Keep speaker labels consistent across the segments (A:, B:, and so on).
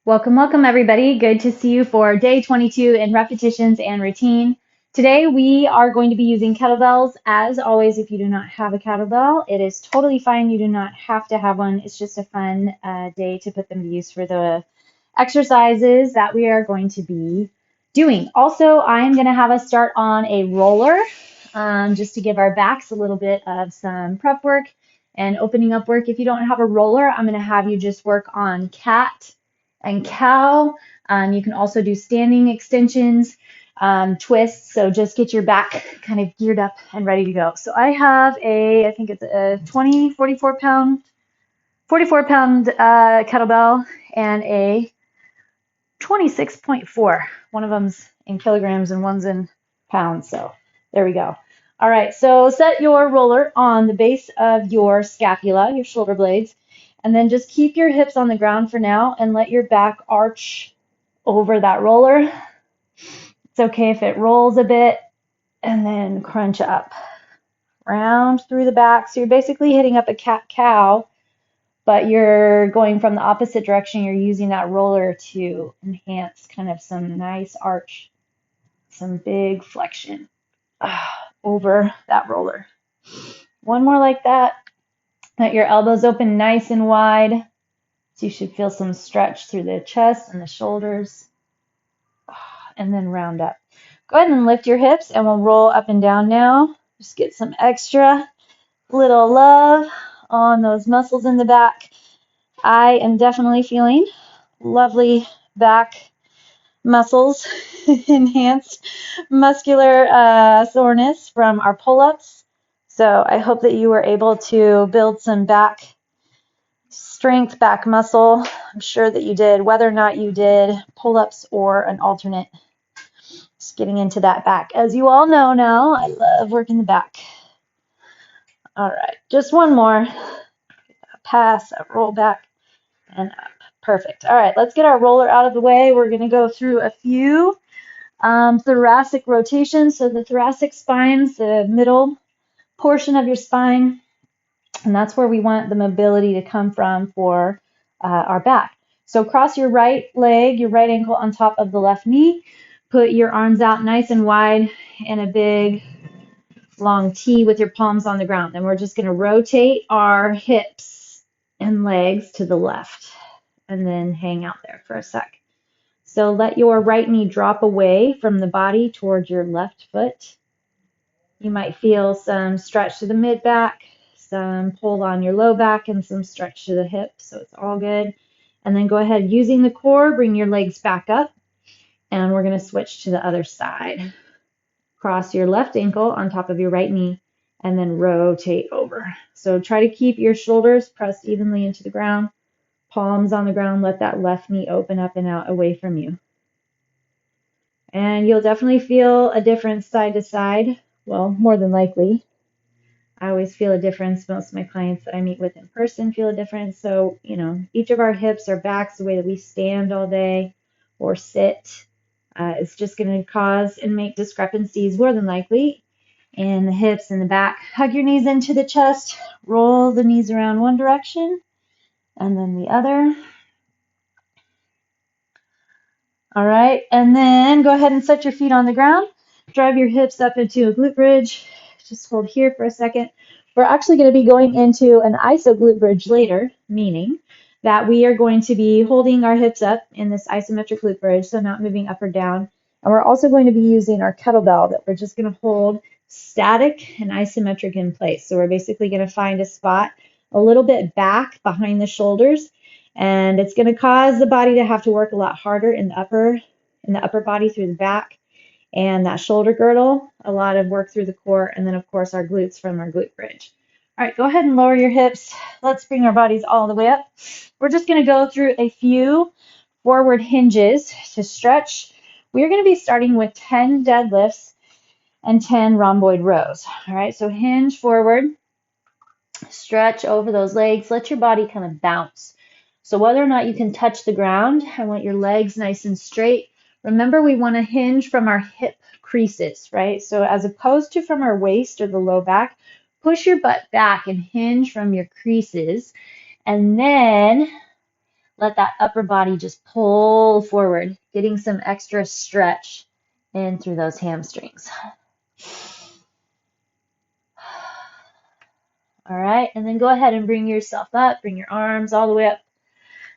A: Welcome, welcome everybody. Good to see you for day 22 in repetitions and routine. Today we are going to be using kettlebells. As always, if you do not have a kettlebell, it is totally fine. You do not have to have one. It's just a fun day to put them to use for the exercises that we are going to be doing. Also, I'm going to have us start on a roller just to give our backs a little bit of some prep work and opening up work. If you don't have a roller, I'm going to have you just work on cat and cow. You can also do standing extensions, twists. So just get your back kind of geared up and ready to go. So I have I think it's a 44 pound kettlebell and a 26.4. One of them's in kilograms and one's in pounds. So there we go. All right, so set your roller on the base of your scapula, your shoulder blades, and then just keep your hips on the ground for now and let your back arch over that roller. It's okay if it rolls a bit, and then crunch up. Round through the back. So you're basically hitting up a cat-cow, but you're going from the opposite direction. You're using that roller to enhance kind of some nice arch, some big flexion over that roller. One more like that. Let your elbows open nice and wide. So you should feel some stretch through the chest and the shoulders. And then round up. Go ahead and lift your hips and we'll roll up and down now. Just get some extra little love on those muscles in the back. I am definitely feeling lovely back muscles, enhanced muscular soreness from our pull-ups. So I hope that you were able to build some back strength, back muscle. I'm sure that you did, whether or not you did pull-ups or an alternate. Just getting into that back. As you all know now, I love working the back. All right, just one more. Pass, roll back, and up. Perfect. All right, let's get our roller out of the way. We're going to go through a few thoracic rotations. So the thoracic spine's the middle portion of your spine, and that's where we want the mobility to come from for our back. So cross your right leg, your right ankle on top of the left knee. Put your arms out nice and wide in a big long T with your palms on the ground. Then we're just going to rotate our hips and legs to the left and then hang out there for a sec. So let your right knee drop away from the body towards your left foot. You might feel some stretch to the mid back, some pull on your low back, and some stretch to the hip. So it's all good. And then go ahead, using the core, bring your legs back up. And we're going to switch to the other side. Cross your left ankle on top of your right knee and then rotate over. So try to keep your shoulders pressed evenly into the ground, palms on the ground. Let that left knee open up and out away from you. And you'll definitely feel a difference side to side. Well, more than likely. I always feel a difference. Most of my clients that I meet with in person feel a difference. So, each of our hips, our backs, the way that we stand all day or sit, is just going to cause and make discrepancies more than likely in the hips and the back. Hug your knees into the chest. Roll the knees around one direction and then the other. All right, and then go ahead and set your feet on the ground. Drive your hips up into a glute bridge. Just hold here for a second. We're actually going to be going into an iso glute bridge later, meaning that we are going to be holding our hips up in this isometric glute bridge, so not moving up or down. And we're also going to be using our kettlebell that we're just going to hold static and isometric in place. So we're basically going to find a spot a little bit back behind the shoulders, and it's going to cause the body to have to work a lot harder in the upper body through the back and that shoulder girdle, a lot of work through the core, and then of course our glutes from our glute bridge. All right, go ahead and lower your hips. Let's bring our bodies all the way up. We're just going to go through a few forward hinges to stretch. We're going to be starting with 10 deadlifts and 10 rhomboid rows. All right, so hinge forward, stretch over those legs, let your body kind of bounce. So whether or not you can touch the ground, I want your legs nice and straight. Remember, we want to hinge from our hip creases, right? So as opposed to from our waist or the low back, push your butt back and hinge from your creases. And then let that upper body just pull forward, getting some extra stretch in through those hamstrings. All right, and then go ahead and bring yourself up, bring your arms all the way up,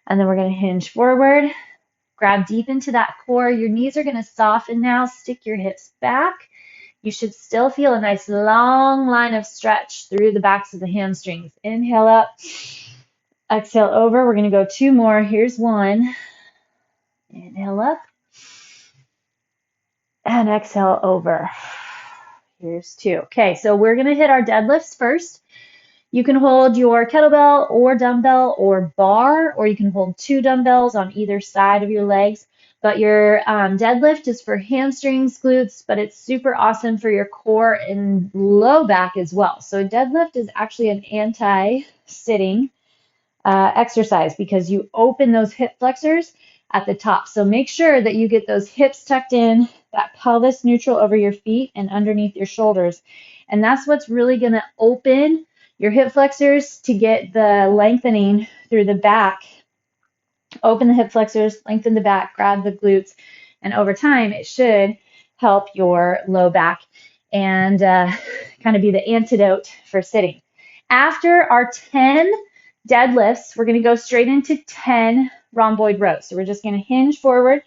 A: and then we're going to hinge forward. Grab deep into that core. Your knees are going to soften now. Stick your hips back. You should still feel a nice long line of stretch through the backs of the hamstrings. Inhale up, exhale over. We're going to go 2 more. Here's 1. Inhale up, and exhale over. Here's 2. Okay, so we're going to hit our deadlifts first. You can hold your kettlebell or dumbbell or bar, or you can hold 2 dumbbells on either side of your legs. But your deadlift is for hamstrings, glutes, but it's super awesome for your core and low back as well. So a deadlift is actually an anti-sitting exercise because you open those hip flexors at the top. So make sure that you get those hips tucked in, that pelvis neutral over your feet and underneath your shoulders. And that's what's really going to open your hip flexors to get the lengthening through the back. Open the hip flexors, lengthen the back, grab the glutes, and over time it should help your low back and kind of be the antidote for sitting. After our 10 deadlifts, we're going to go straight into 10 rhomboid rows. So we're just going to hinge forward,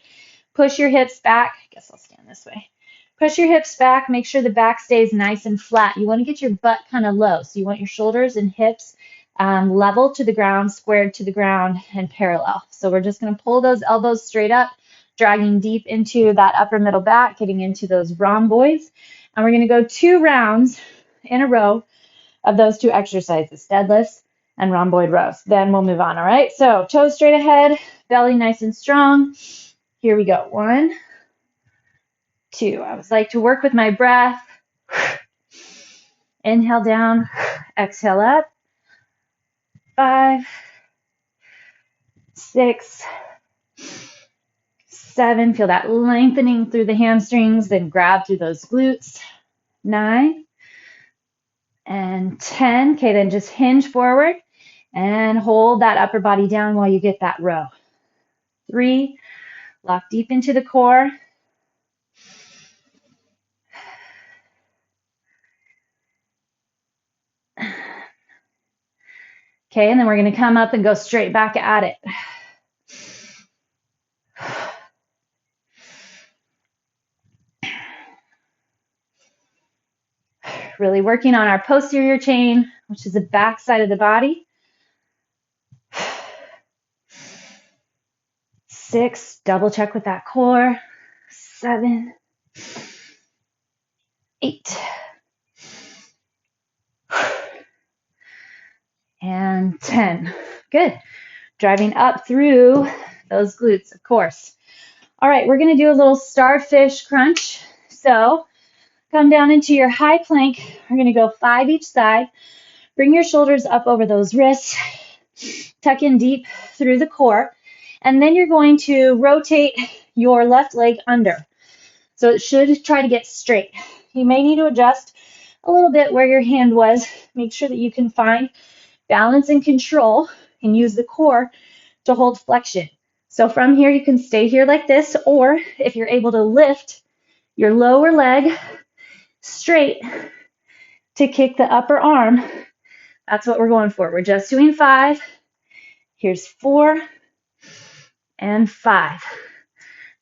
A: push your hips back. I guess I'll stand this way. Push your hips back. Make sure the back stays nice and flat. You want to get your butt kind of low. So you want your shoulders and hips level to the ground, squared to the ground, and parallel. So we're just going to pull those elbows straight up, dragging deep into that upper middle back, getting into those rhomboids. And we're going to go 2 rounds in a row of those 2 exercises, deadlifts and rhomboid rows. Then we'll move on, all right? So toes straight ahead, belly nice and strong. Here we go. 1, 2. I always like to work with my breath. Inhale down, exhale up. 5, 6, 7. Feel that lengthening through the hamstrings, then grab through those glutes. 9 and 10. Okay, then just hinge forward and hold that upper body down while you get that row. 3, lock deep into the core. 2. Okay, and then we're going to come up and go straight back at it. Really working on our posterior chain, which is the back side of the body. 6, double check with that core. 7, 8, and 10. Good. Driving up through those glutes, of course. All right, we're going to do a little starfish crunch. So come down into your high plank. We're going to go 5 each side. Bring your shoulders up over those wrists. Tuck in deep through the core. And then you're going to rotate your left leg under. So it should try to get straight. You may need to adjust a little bit where your hand was. Make sure that you can find balance and control and use the core to hold flexion. So from here, you can stay here like this, or if you're able to lift your lower leg straight to kick the upper arm, that's what we're going for. We're just doing 5. Here's 4 and 5.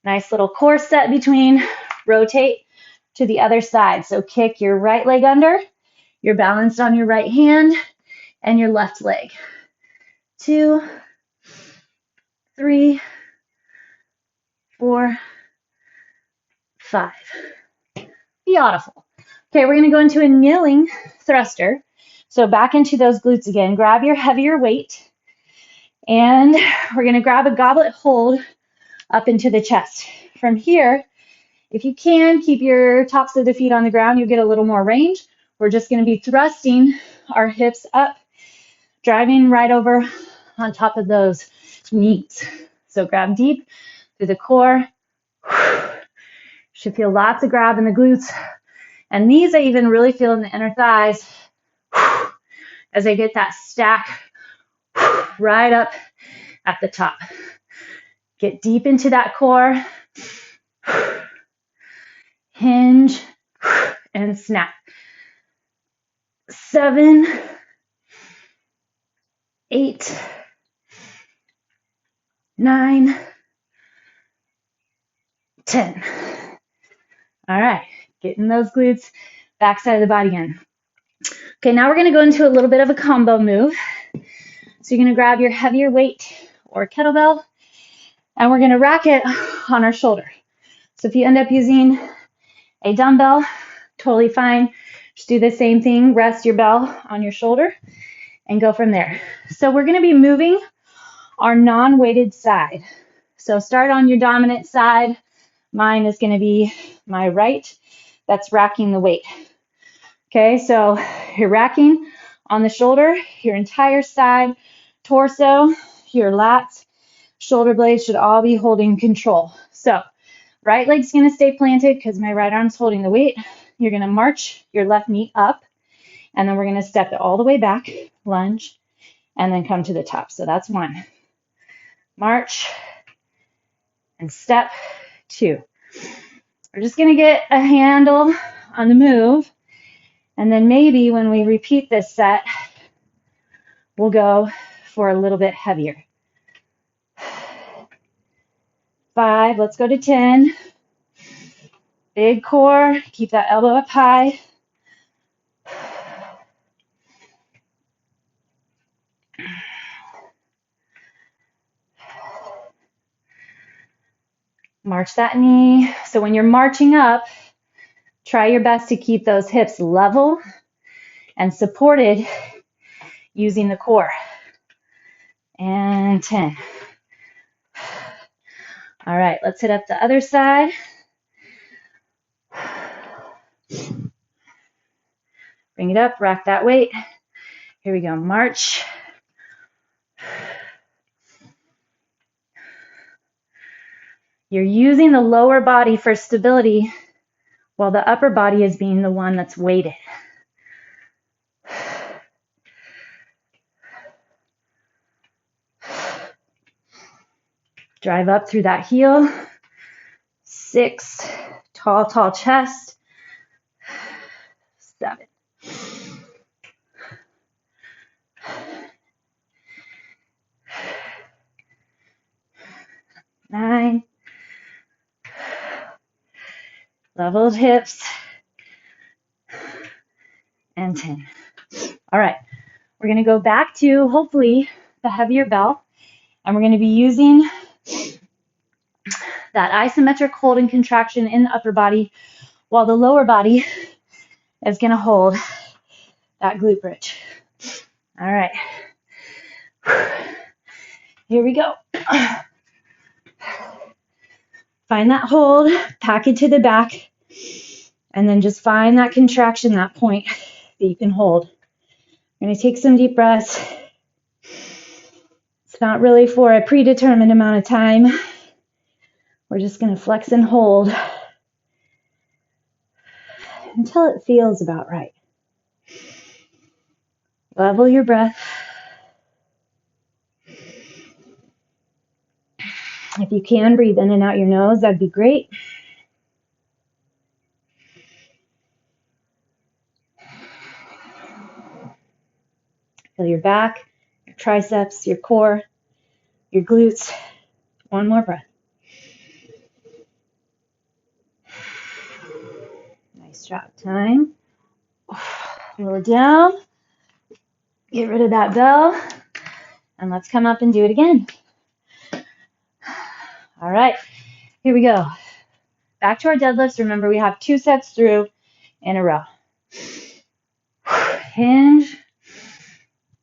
A: Nice little core set between. Rotate to the other side. So kick your right leg under. You're balanced on your right hand and your left leg. 2, 3, 4, 5. Beautiful. Okay, we're going to go into a kneeling thruster. So back into those glutes again. Grab your heavier weight. And we're going to grab a goblet hold up into the chest. From here, if you can, keep your tops of the feet on the ground. You'll get a little more range. We're just going to be thrusting our hips up, driving right over on top of those knees. So grab deep through the core. Should feel lots of grab in the glutes. And these I even really feel in the inner thighs as I get that stack right up at the top. Get deep into that core. Hinge and snap. 7, 8, 9, 10. All right, getting those glutes, backside of the body in. Okay, now we're going to go into a little bit of a combo move. So you're going to grab your heavier weight or kettlebell, and we're going to rack it on our shoulder. So if you end up using a dumbbell, totally fine. Just do the same thing. Rest your bell on your shoulder and go from there. So we're going to be moving our non-weighted side. So start on your dominant side. Mine is going to be my right. That's racking the weight. Okay, so you're racking on the shoulder, your entire side, torso, your lats, shoulder blades should all be holding control. So right leg's going to stay planted because my right arm's holding the weight. You're going to march your left knee up, and then we're going to step it all the way back, lunge, and then come to the top. So that's 1. March and step 2. We're just going to get a handle on the move, and then maybe when we repeat this set, we'll go for a little bit heavier. 5, let's go to 10. Big core, keep that elbow up high. March that knee. So when you're marching up, try your best to keep those hips level and supported using the core. And 10. All right, let's hit up the other side. Bring it up, rack that weight. Here we go, march. You're using the lower body for stability while the upper body is being the one that's weighted. Drive up through that heel. 6, tall chest. 7. 9. Leveled hips. And 10. All right, we're going to go back to, hopefully, the heavier bell. And we're going to be using that isometric hold and contraction in the upper body while the lower body is going to hold that glute bridge. All right. Here we go. Find that hold, pack it to the back, and then just find that contraction, that point that you can hold. We're going to take some deep breaths. It's not really for a predetermined amount of time. We're just going to flex and hold until it feels about right. Level your breath. If you can, breathe in and out your nose. That'd be great. Feel your back, your triceps, your core, your glutes. One more breath. Nice job. Time. Lower down. Get rid of that bell. And let's come up and do it again. All right. Here we go. Back to our deadlifts. Remember, we have 2 sets through in a row. Hinge.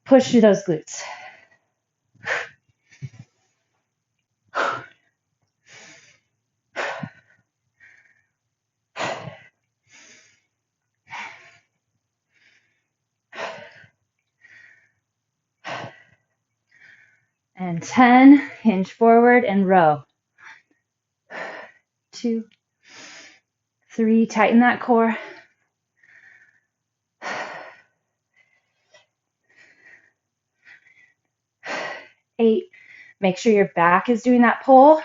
A: Push through those glutes. And 10, hinge forward and row. 2, 3, tighten that core. 8, Make sure your back is doing that pull.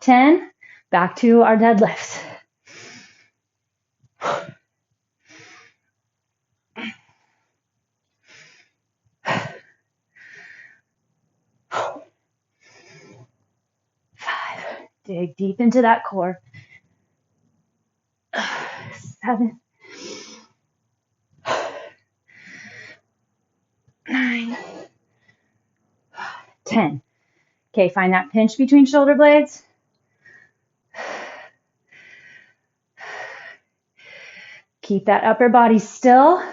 A: 10, back to our deadlifts. 5, dig deep into that core. 7, 9, 10. Okay, find that pinch between shoulder blades. Keep that upper body still.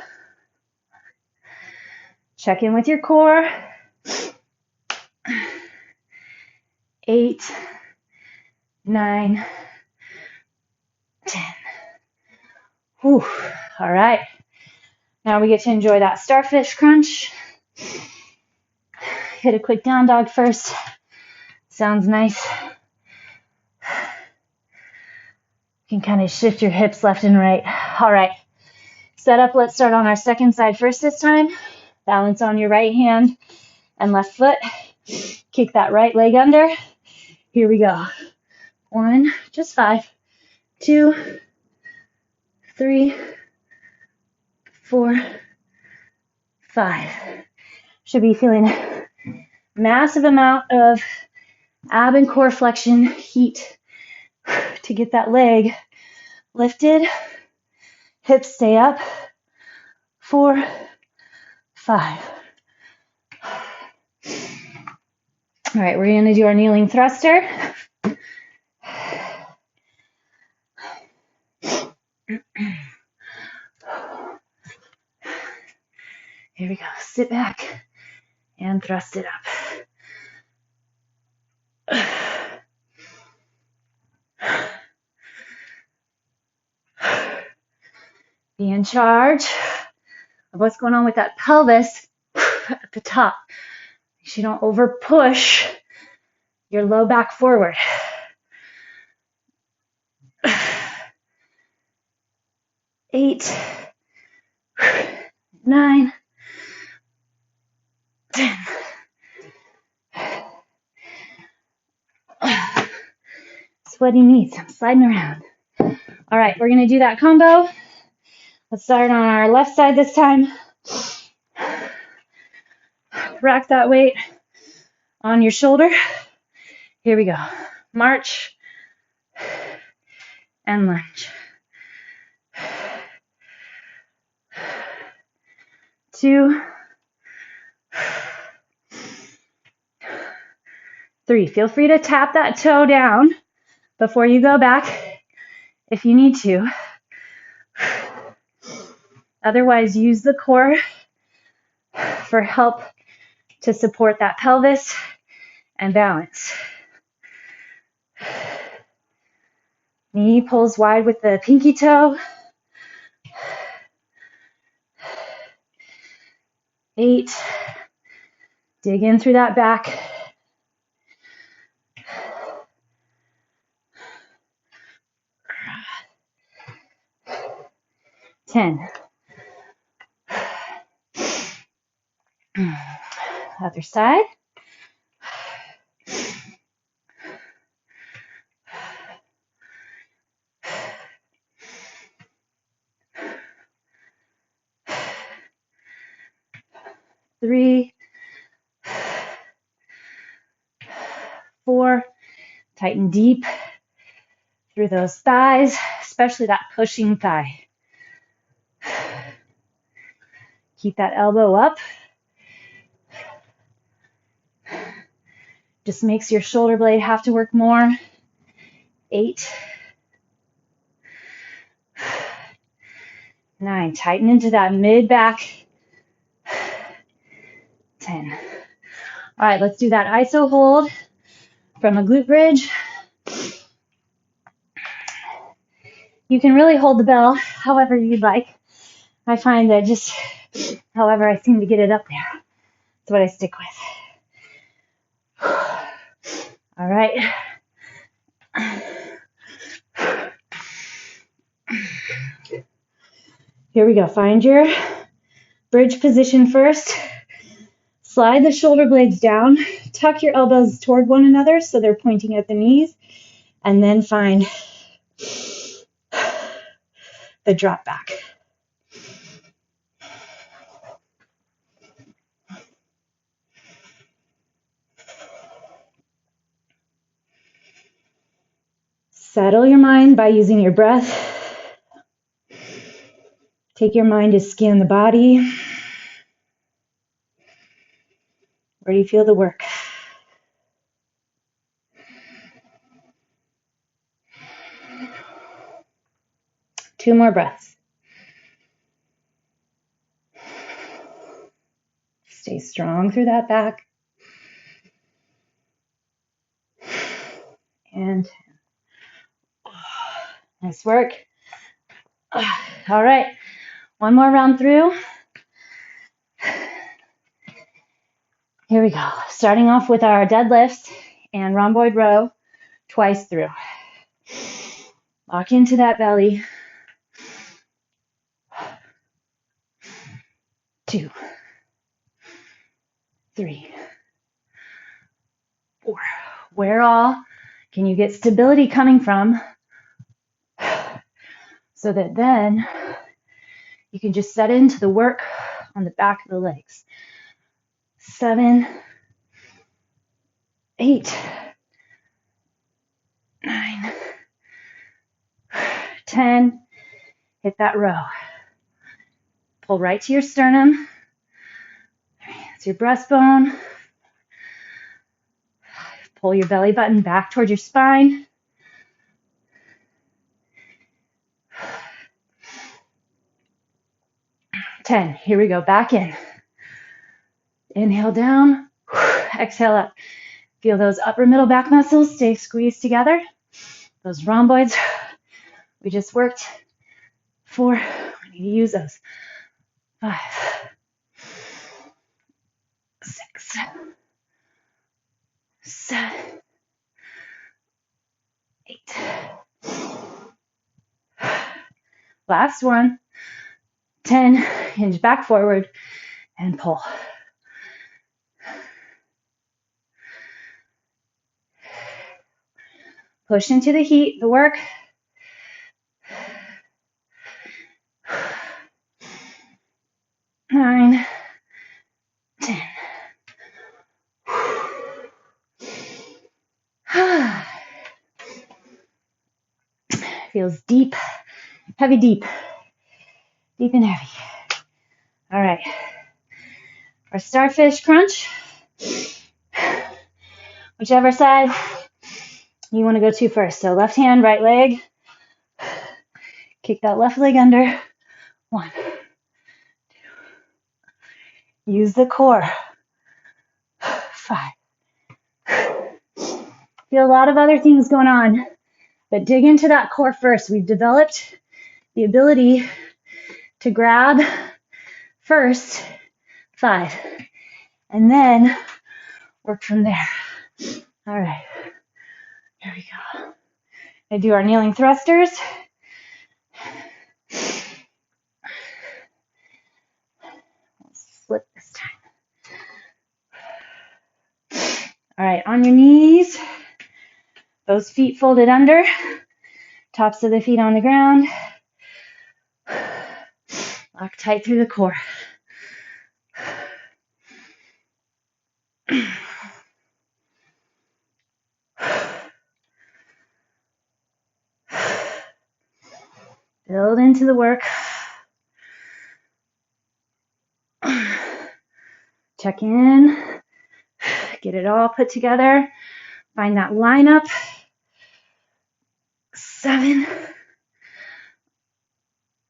A: Check in with your core. 8, 9, 10. Whew. All right. Now we get to enjoy that starfish crunch. Hit a quick down dog first. Sounds nice. You can kind of shift your hips left and right. All right. Set up. Let's start on our second side first this time. Balance on your right hand and left foot. Kick that right leg under. Here we go. 1, just 5, 2, 3, 4, 5. Should be feeling a massive amount of ab and core flexion heat to get that leg lifted. Hips stay up. 4, 5. All right, we're going to do our kneeling thruster. Here we go. Sit back and thrust it up. Be in charge of what's going on with that pelvis at the top. Make sure you don't over push your low back forward. 8, 9, 10. Sweaty knees. I'm sliding around. All right, we're going to do that combo. Let's start on our left side this time. Rack that weight on your shoulder. Here we go. March and lunge. 2, 3. Feel free to tap that toe down before you go back if you need to. Otherwise, use the core for help to support that pelvis and balance. Knee pulls wide with the pinky toe. 8. Dig in through that back. 10. Other side. 3, 4. Tighten deep through those thighs, especially that pushing thigh. Keep that elbow up. Just makes your shoulder blade have to work more. 8, 9. Tighten into that mid back. 10. All right, let's do that iso hold from a glute bridge. You can really hold the bell however you'd like. I find that just however I seem to get it up there, that's what I stick with. All right. Here we go. Find your bridge position first. Slide the shoulder blades down, tuck your elbows toward one another so they're pointing at the knees, and then find the drop back. Settle your mind by using your breath. Take your mind to scan the body. Where do you feel the work? Two more breaths. Stay strong through that back. And nice work. All right, one more round through. Here we go. Starting off with our deadlifts and rhomboid row twice through. Lock into that belly. 2, 3, 4. Where all can you get stability coming from so that then you can just set into the work on the back of the legs. 7, 8, 9, 10. Hit that row. Pull right to your sternum. It's your breastbone. Pull your belly button back towards your spine. 10. Here we go. Back in. Inhale down. Exhale up. Feel those upper middle back muscles stay squeezed together. Those rhomboids we just worked. 4. We need to use those. 5, 6, 7, 8. Last one. 10. Hinge back forward and pull. Push into the heat, the work. 9, 10. Feels deep, heavy, deep and heavy. All right. Our starfish crunch. Whichever side you want to go to first. So left hand, right leg. Kick that left leg under. 1, 2. Use the core. 5. Feel a lot of other things going on, but dig into that core first. We've developed the ability to grab first 5 and then work from there. All right. Here we go. I do our kneeling thrusters. Slip this time. All right, on your knees, those feet folded under, tops of the feet on the ground. Lock tight through the core. Build into the work. Check in. Get it all put together. Find that lineup. 7,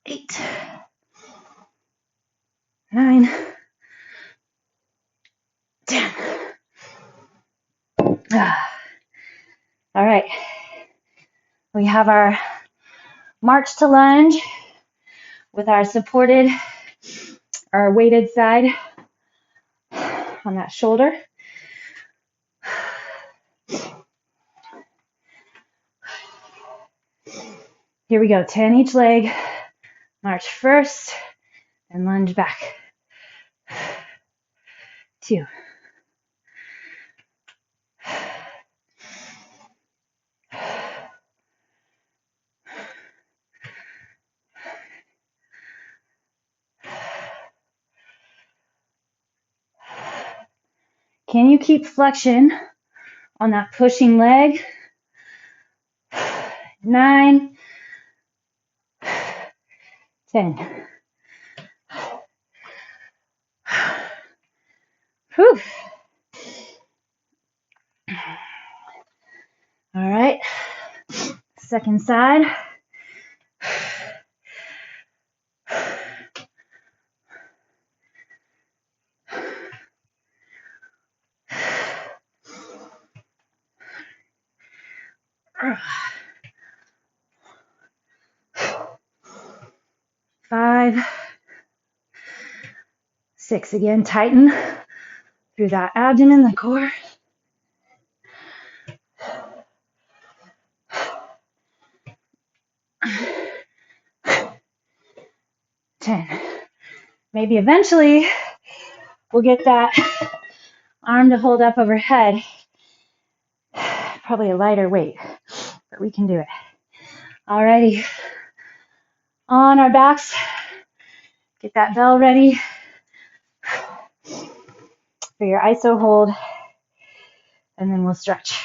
A: 8, 9, 10. All right. We have our march to lunge with our supported, our weighted side on that shoulder. Here we go, 10 each leg. March first, and lunge back. 2. Can you keep flexion on that pushing leg? 9, 10. Whew. All right. Second side. Five, 6. Again, tighten through that abdomen, the core. 10. Maybe eventually we'll get that arm to hold up overhead. Probably a lighter weight, but we can do it. Alrighty. On our backs, get that bell ready for your iso hold, and then we'll stretch.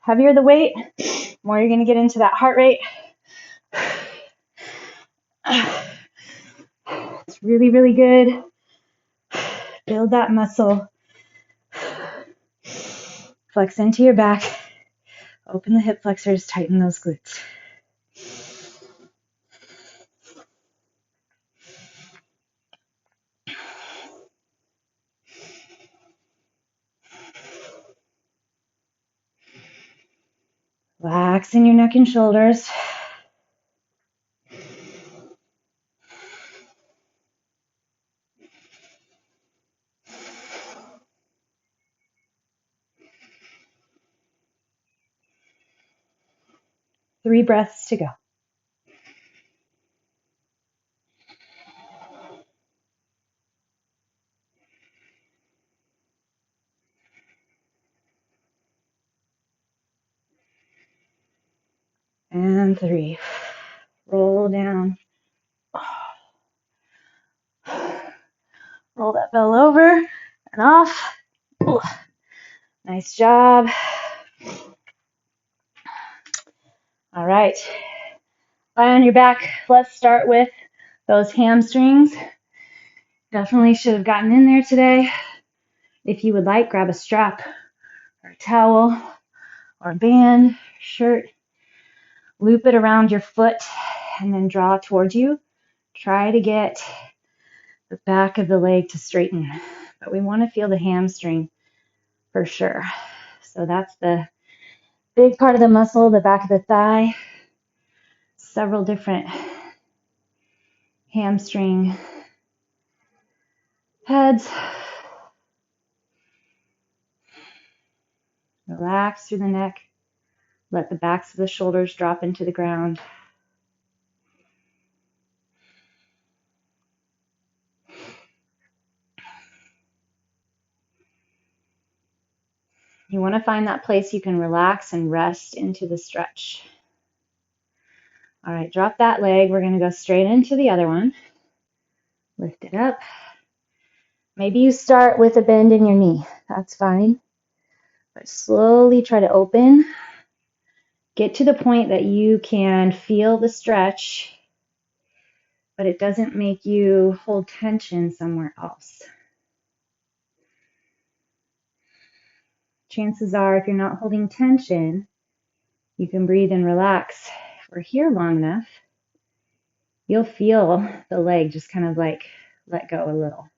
A: Heavier the weight, more you're going to get into that heart rate. It's really, really good. Build that muscle. Flex into your back. Open the hip flexors, tighten those glutes. Relax in your neck and shoulders. Three breaths to go. And 3. Roll down. Roll that bell over and off. Ooh. Nice job. All right. Lie on your back. Let's start with those hamstrings. Definitely should have gotten in there today. If you would like, grab a strap or a towel or a band, shirt. Loop it around your foot and then draw towards you. Try to get the back of the leg to straighten. But we want to feel the hamstring for sure. So that's the big part of the muscle, the back of the thigh. Several different hamstring heads. Relax through the neck. Let the backs of the shoulders drop into the ground. You want to find that place you can relax and rest into the stretch. All right, drop that leg. We're going to go straight into the other one. Lift it up. Maybe you start with a bend in your knee. That's fine. But slowly try to open. Get to the point that you can feel the stretch, but it doesn't make you hold tension somewhere else. Chances are, if you're not holding tension, you can breathe and relax. If we're here long enough, you'll feel the leg just kind of like let go a little.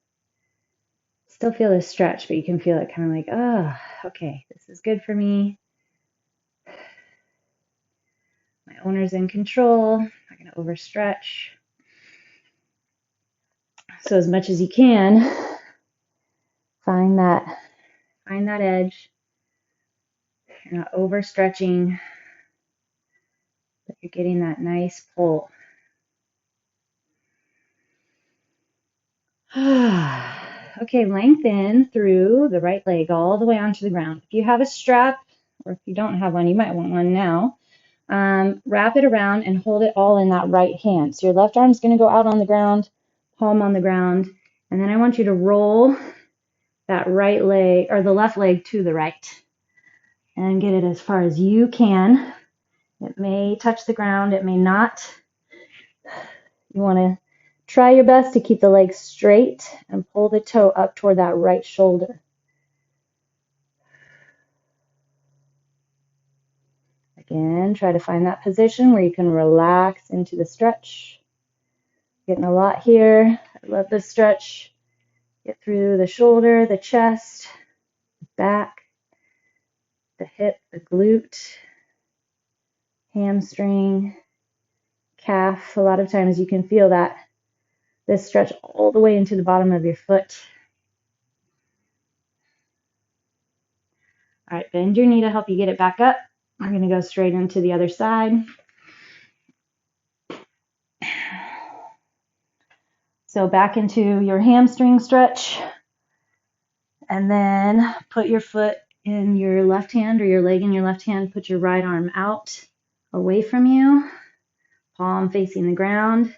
A: Still feel the stretch, but you can feel it kind of like, oh, okay, this is good for me. My owner's in control. I'm not going to overstretch. So as much as you can, find that edge. You're not overstretching, but you're getting that nice pull. Okay, lengthen through the right leg all the way onto the ground. If you have a strap, or if you don't have one, you might want one now. Wrap it around and hold it all in that right hand. So your left arm is going to go out on the ground, palm on the ground, and then I want you to roll that right leg or the left leg to the right and get it as far as you can. It may touch the ground, it may not. You want to try your best to keep the leg straight and pull the toe up toward that right shoulder. Again, try to find that position where you can relax into the stretch. Getting a lot here. I love this stretch. Get through the shoulder, the chest, the back, the hip, the glute, hamstring, calf. A lot of times you can feel that this stretch all the way into the bottom of your foot. All right, bend your knee to help you get it back up. We're going to go straight into the other side. So back into your hamstring stretch. And then put your foot in your left hand or your leg in your left hand. Put your right arm out away from you. Palm facing the ground.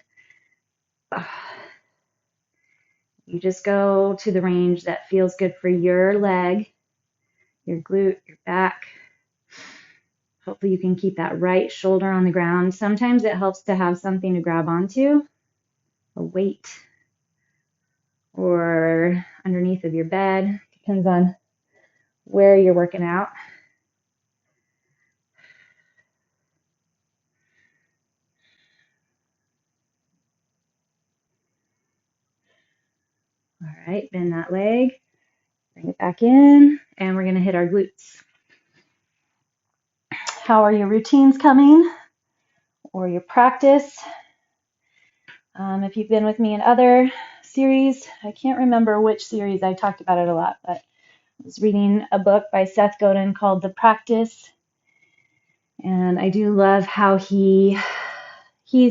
A: You just go to the range that feels good for your leg, your glute, your back. Hopefully you can keep that right shoulder on the ground. Sometimes it helps to have something to grab onto, a weight, or underneath of your bed. Depends on where you're working out. All right, bend that leg, bring it back in, and we're going to hit our glutes. How are your routines coming, or your practice? If you've been with me in other series, I can't remember which series I talked about it a lot, but I was reading a book by Seth Godin called The Practice, and I do love how he's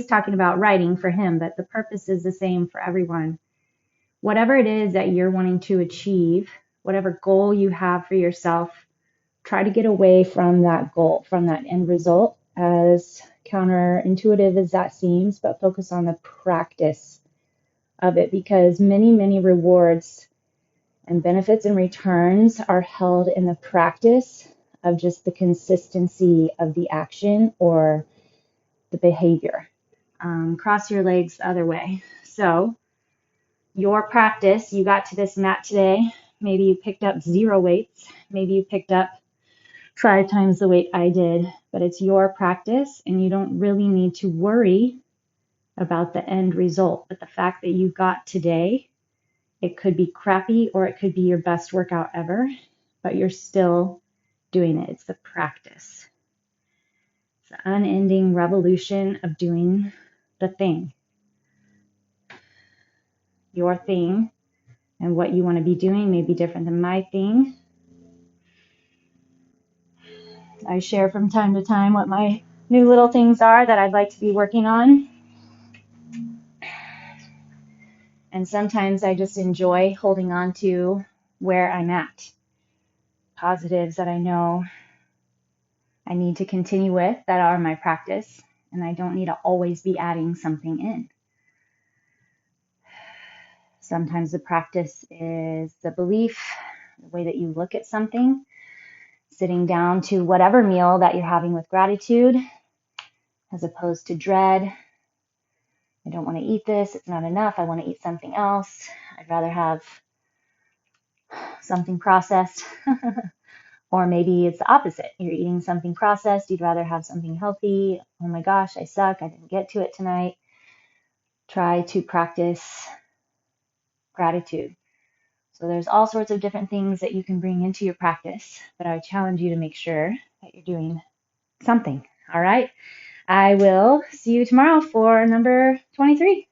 A: talking about writing for him, but the purpose is the same for everyone. Whatever it is that you're wanting to achieve, whatever goal you have for yourself, try to get away from that goal, from that end result, as counterintuitive as that seems, but focus on the practice of it, because many, many rewards and benefits and returns are held in the practice of just the consistency of the action or the behavior. Cross your legs the other way. So your practice, you got to this mat today. Maybe you picked up 0 weights. Maybe you picked up 5 times the weight I did, but it's your practice and you don't really need to worry about the end result. But the fact that you got today, it could be crappy or it could be your best workout ever, but you're still doing it. It's the practice. It's the unending revolution of doing the thing. Your thing and what you want to be doing may be different than my thing. I share from time to time what my new little things are that I'd like to be working on. And sometimes I just enjoy holding on to where I'm at. Positives that I know I need to continue with that are my practice, and I don't need to always be adding something in. Sometimes the practice is the belief, the way that you look at something, sitting down to whatever meal that you're having with gratitude, as opposed to dread. I don't want to eat this, it's not enough, I want to eat something else. I'd rather have something processed. Or maybe it's the opposite. You're eating something processed, you'd rather have something healthy. Oh my gosh, I suck, I didn't get to it tonight. Try to practice gratitude. So there's all sorts of different things that you can bring into your practice, but I challenge you to make sure that you're doing something. All right. I will see you tomorrow for number 23.